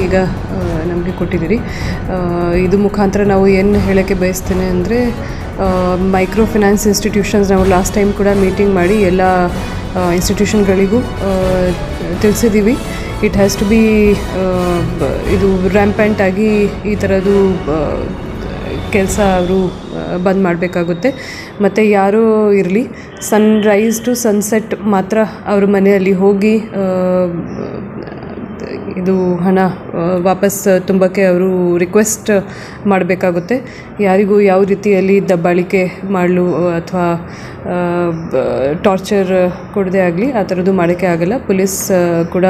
ಈಗ ನಮಗೆ ಕೊಟ್ಟಿದ್ದೀರಿ. ಇದು ಮುಖಾಂತರ ನಾವು ಏನು ಹೇಳೋಕ್ಕೆ ಬಯಸ್ತೇನೆ ಅಂದರೆ, ಮೈಕ್ರೋ ಫೈನಾನ್ಸ್ ಇನ್ಸ್ಟಿಟ್ಯೂಷನ್ಸ್ ನಾವು ಲಾಸ್ಟ್ ಟೈಮ್ ಕೂಡ ಮೀಟಿಂಗ್ ಮಾಡಿ ಎಲ್ಲ ಇನ್ಸ್ಟಿಟ್ಯೂಷನ್ಗಳಿಗೂ ತಿಳಿಸಿದ್ದೀವಿ. ಇಟ್ ಹ್ಯಾಸ್ ಟು ಬಿ ಇದು ರ್ಯಾಂಪೆಂಟ್ ಆಗಿ ಈ ಥರದ್ದು ಕೆಲಸ ಅವರು ಬಂದ್ ಮಾಡಬೇಕಾಗುತ್ತೆ. ಮತ್ತು ಯಾರೂ ಇರಲಿ, ಸನ್ರೈಸ್ ಟು ಸನ್ಸೆಟ್ ಮಾತ್ರ ಅವ್ರ ಮನೆಯಲ್ಲಿ ಹೋಗಿ ಇದು ಹಣ ವಾಪಸ್ ತುಂಬಕ್ಕೆ ಅವರು ರಿಕ್ವೆಸ್ಟ್ ಮಾಡಬೇಕಾಗುತ್ತೆ. ಯಾರಿಗೂ ಯಾವ ರೀತಿಯಲ್ಲಿ ದಬ್ಬಾಳಿಕೆ ಮಾಡಲು ಅಥವಾ ಟಾರ್ಚರ್ ಕೊಡದೇ ಆಗಲಿ ಆ ಥರದ್ದು ಮಾಡೋಕ್ಕೆ ಆಗಲ್ಲ. ಪೊಲೀಸ್ ಕೂಡ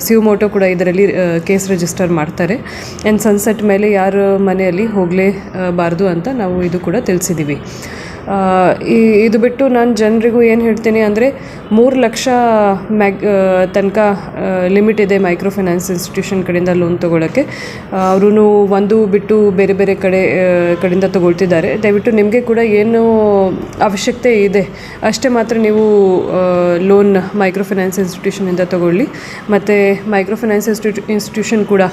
ಸಿವಮೋಟೋ ಕೂಡ ಇದರಲ್ಲಿ ಕೇಸ್ ರಿಜಿಸ್ಟರ್ ಮಾಡ್ತಾರೆ. ಆ್ಯಂಡ್ ಸನ್ಸೆಟ್ ಮೇಲೆ ಯಾರ ಮನೆಯಲ್ಲಿ ಹೋಗಲೇಬಾರ್ದು ಅಂತ ನಾವು ಇದು ಕೂಡ ತಿಳಿಸಿದ್ದೀವಿ. ಇದು ಬಿಟ್ಟು ನಾನು ಜನರಿಗೂ ಏನು ಹೇಳ್ತೀನಿ ಅಂದರೆ, 3 ಲಕ್ಷ ತನಕ ಲಿಮಿಟ್ ಇದೆ ಮೈಕ್ರೋ ಫೈನಾನ್ಸ್ ಇನ್ಸ್ಟಿಟ್ಯೂಷನ್ ಕಡೆಯಿಂದ ಲೋನ್ ತೊಗೊಳ್ಳೋಕ್ಕೆ. ಅವರು ಒಂದು ಬಿಟ್ಟು ಬೇರೆ ಬೇರೆ ಕಡೆಯಿಂದ ತೊಗೊಳ್ತಿದ್ದಾರೆ. ದಯವಿಟ್ಟು ನಿಮಗೆ ಕೂಡ ಏನು ಅವಶ್ಯಕತೆ ಇದೆ ಅಷ್ಟೇ ಮಾತ್ರ ನೀವು ಲೋನ್ ಮೈಕ್ರೋ ಫೈನಾನ್ಸ್ ಇನ್ಸ್ಟಿಟ್ಯೂಷನಿಂದ ತೊಗೊಳ್ಳಿ. ಮತ್ತು ಮೈಕ್ರೋ ಫೈನಾನ್ಸ್ ಇನ್ಸ್ಟಿಟ್ಯೂಷನ್ ಕೂಡ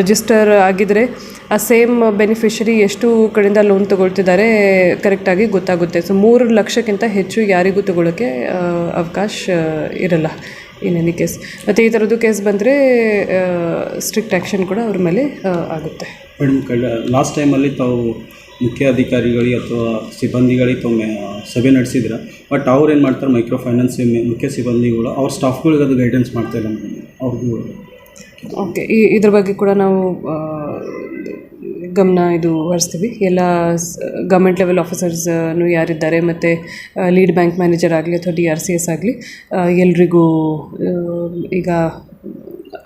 ರಿಜಿಸ್ಟರ್ ಆಗಿದ್ದರೆ ಆ ಸೇಮ್ ಬೆನಿಫಿಷರಿ ಎಷ್ಟು ಕಡೆಯಿಂದ ಲೋನ್ ತೊಗೊಳ್ತಿದ್ದಾರೆ ಕರೆಕ್ಟಾಗಿ ಗೊತ್ತಾಗುತ್ತೆ. ಸೊ 3 ಲಕ್ಷಕ್ಕಿಂತ ಹೆಚ್ಚು ಯಾರಿಗೂ ತೊಗೊಳ್ಳೋಕ್ಕೆ ಅವಕಾಶ ಇರಲ್ಲ ಇನ್ ಎನಿ ಕೇಸ್. ಮತ್ತು ಈ ಥರದ್ದು ಕೇಸ್ ಬಂದರೆ ಸ್ಟ್ರಿಕ್ಟ್ ಆ್ಯಕ್ಷನ್ ಕೂಡ ಅವ್ರ ಮೇಲೆ ಆಗುತ್ತೆ. ಮೇಡಮ್, ಲಾಸ್ಟ್ ಟೈಮಲ್ಲಿ ತಾವು ಮುಖ್ಯ ಅಧಿಕಾರಿಗಳಿಗೆ ಅಥವಾ ಸಿಬ್ಬಂದಿಗಳಿಗೆ ತಾವು ಸಭೆ ನಡೆಸಿದ್ರೆ, ಬಟ್ ಅವ್ರು ಏನು ಮಾಡ್ತಾರೆ, ಮೈಕ್ರೋ ಫೈನಾನ್ಸ್ ಮುಖ್ಯ ಸಿಬ್ಬಂದಿಗಳು ಅವ್ರ ಸ್ಟಾಫ್ಗಳಿಗೆ ಅದು ಗೈಡೆನ್ಸ್ ಮಾಡ್ತಾಯಿಲ್ಲ ಮೇಡಮ್ ಅವ್ರಿಗೂ. ಓಕೆ, ಇದ್ರ ಬಗ್ಗೆ ಕೂಡ ನಾವು ಗಮನ ಹರಿಸ್ತೀವಿ. ಎಲ್ಲ ಗೌರ್ಮೆಂಟ್ ಲೆವೆಲ್ ಆಫೀಸರ್ಸ್ನು ಯಾರಿದ್ದಾರೆ ಮತ್ತು ಲೀಡ್ ಬ್ಯಾಂಕ್ ಮ್ಯಾನೇಜರ್ ಆಗಲಿ ಅಥವಾ DRCS ಆಗಲಿ ಎಲ್ರಿಗೂ ಈಗ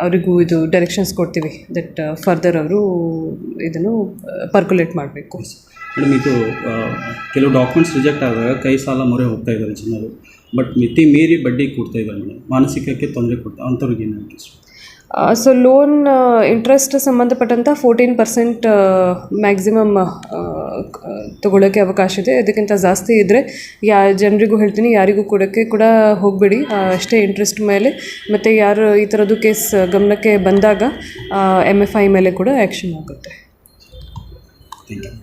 ಅವರಿಗೂ ಇದು ಡೈರೆಕ್ಷನ್ಸ್ ಕೊಡ್ತೀವಿ ದಟ್ ಫರ್ದರ್ ಅವರು ಇದನ್ನು ಪರ್ಕುಲೇಟ್ ಮಾಡಬೇಕು. ಮೇಡಮ್, ಇದು ಕೆಲವು ಡಾಕ್ಯುಮೆಂಟ್ಸ್ ರಿಜೆಕ್ಟ್ ಆದಾಗ ಕೈ ಸಾಲ ಮೊರೆ ಹೋಗ್ತಾ ಇದ್ದಾರೆ ಜನರು, ಬಟ್ ಮಿತಿ ಮೀರಿ ಬಡ್ಡಿ ಕೊಡ್ತಾ ಇದ್ದಾರೆ ಮೇಡಮ್, ಮಾನಸಿಕಕ್ಕೆ ತೊಂದರೆ ಕೊಡ್ತಾರೆ, ಅಂಥವ್ರಿಗೆ ಏನು ಹೇಳ್ತೀವಿ? ಸೊ ಲೋನ್ ಇಂಟ್ರೆಸ್ಟ್ ಸಂಬಂಧಪಟ್ಟಂಥ 14% ಮ್ಯಾಕ್ಸಿಮಮ್ ತೊಗೊಳ್ಳೋಕ್ಕೆ ಅವಕಾಶ ಇದೆ. ಅದಕ್ಕಿಂತ ಜಾಸ್ತಿ ಇದ್ದರೆ ಜನರಿಗೂ ಹೇಳ್ತೀನಿ, ಯಾರಿಗೂ ಕೊಡೋಕ್ಕೆ ಕೂಡ ಹೋಗಬೇಡಿ. ಅಷ್ಟೇ ಇಂಟ್ರೆಸ್ಟ್ ಮೇಲೆ. ಮತ್ತು ಯಾರು ಈ ಥರದ್ದು ಕೇಸ್ ಗಮನಕ್ಕೆ ಬಂದಾಗ MFI ಮೇಲೆ ಕೂಡ ಆ್ಯಕ್ಷನ್ ಆಗುತ್ತೆ. Thank you.